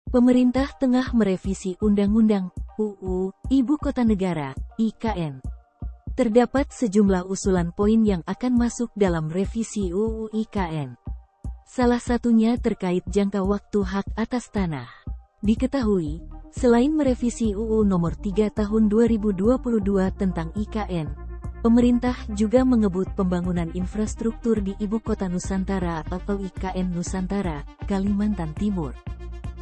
Pemerintah tengah merevisi Undang-Undang UU Ibu Kota Negara (IKN). Terdapat sejumlah usulan poin yang akan masuk dalam revisi UU IKN. Salah satunya terkait jangka waktu hak atas tanah. Diketahui, selain merevisi UU Nomor 3 Tahun 2022 tentang IKN, pemerintah juga mengebut pembangunan infrastruktur di Ibu Kota Nusantara atau IKN Nusantara, Kalimantan Timur.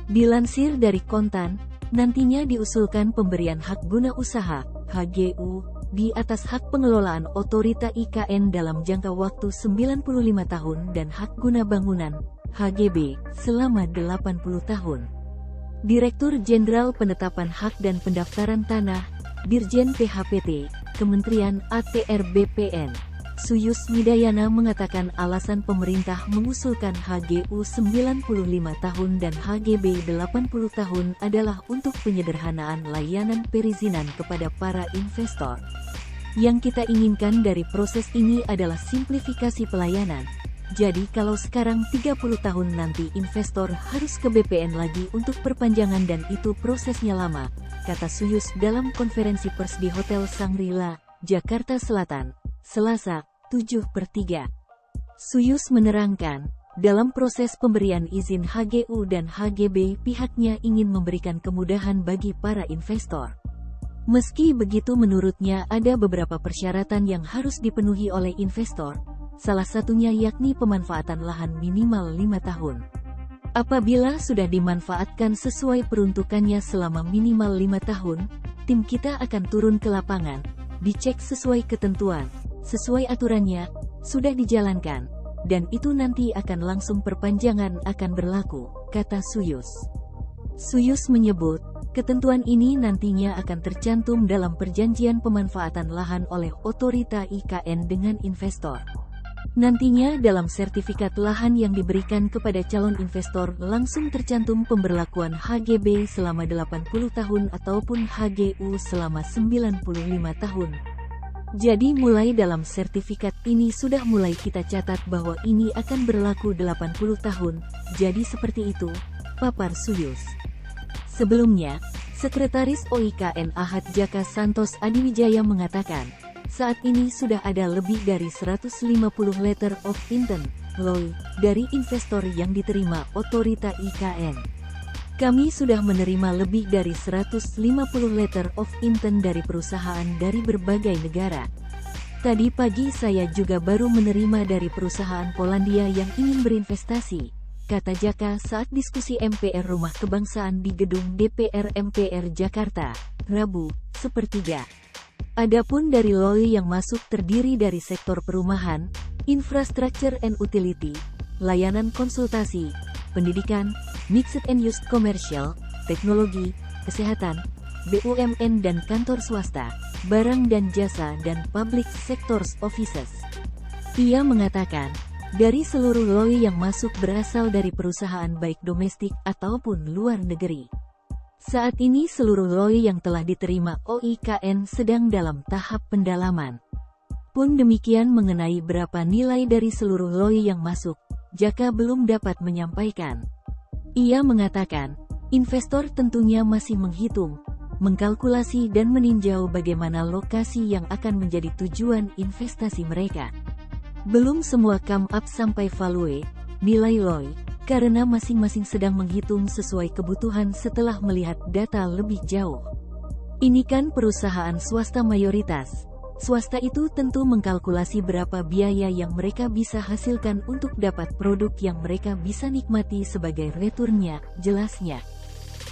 Dilansir dari Kontan, nantinya diusulkan pemberian hak guna usaha (HGU) di atas hak pengelolaan otorita IKN dalam jangka waktu 95 tahun dan hak guna bangunan (HGB) selama 80 tahun. Direktur Jenderal Penetapan Hak dan Pendaftaran Tanah, Dirjen PHPT, Kementerian ATR BPN, Suyus Midayana mengatakan alasan pemerintah mengusulkan HGU 95 tahun dan HGB 80 tahun adalah untuk penyederhanaan layanan perizinan kepada para investor. Yang kita inginkan dari proses ini adalah simplifikasi pelayanan. Jadi kalau sekarang 30 tahun nanti investor harus ke BPN lagi untuk perpanjangan dan itu prosesnya lama, kata Suyus dalam konferensi pers di Hotel Shangri-La, Jakarta Selatan, Selasa, 7/3. Suyus menerangkan, dalam proses pemberian izin HGU dan HGB pihaknya ingin memberikan kemudahan bagi para investor. Meski begitu menurutnya ada beberapa persyaratan yang harus dipenuhi oleh investor, salah satunya yakni pemanfaatan lahan minimal 5 tahun. Apabila sudah dimanfaatkan sesuai peruntukannya selama minimal 5 tahun, tim kita akan turun ke lapangan, dicek sesuai ketentuan, sesuai aturannya, sudah dijalankan, dan itu nanti akan langsung perpanjangan akan berlaku, kata Suyus. Suyus menyebut, ketentuan ini nantinya akan tercantum dalam perjanjian pemanfaatan lahan oleh otorita IKN dengan investor. Nantinya dalam sertifikat lahan yang diberikan kepada calon investor langsung tercantum pemberlakuan HGB selama 80 tahun ataupun HGU selama 95 tahun. Jadi mulai dalam sertifikat ini sudah mulai kita catat bahwa ini akan berlaku 80 tahun, jadi seperti itu, papar Suyus. Sebelumnya, Sekretaris OIKN Ahad Jaka Santos Adiwijaya mengatakan, saat ini sudah ada lebih dari 150 letter of intent (LOI) dari investor yang diterima otorita IKN. Kami sudah menerima lebih dari 150 letter of intent dari perusahaan dari berbagai negara. Tadi pagi saya juga baru menerima dari perusahaan Polandia yang ingin berinvestasi, kata Jaka saat diskusi MPR Rumah Kebangsaan di gedung DPR MPR Jakarta, Rabu, 1/3. Adapun dari LOI yang masuk terdiri dari sektor perumahan, infrastructure and utility, layanan konsultasi, pendidikan, mixed and used commercial, teknologi, kesehatan, BUMN dan kantor swasta, barang dan jasa dan public sectors offices. Ia mengatakan, dari seluruh LOI yang masuk berasal dari perusahaan baik domestik ataupun luar negeri. Saat ini seluruh LOI yang telah diterima OIKN sedang dalam tahap pendalaman. Pun demikian mengenai berapa nilai dari seluruh LOI yang masuk, Jaka belum dapat menyampaikan. Ia mengatakan, investor tentunya masih menghitung, mengkalkulasi dan meninjau bagaimana lokasi yang akan menjadi tujuan investasi mereka. Belum semua come up sampai value, nilai LOI, karena masing-masing sedang menghitung sesuai kebutuhan setelah melihat data lebih jauh. Ini kan perusahaan swasta mayoritas. Swasta itu tentu mengkalkulasi berapa biaya yang mereka bisa hasilkan untuk dapat produk yang mereka bisa nikmati sebagai returnnya, jelasnya.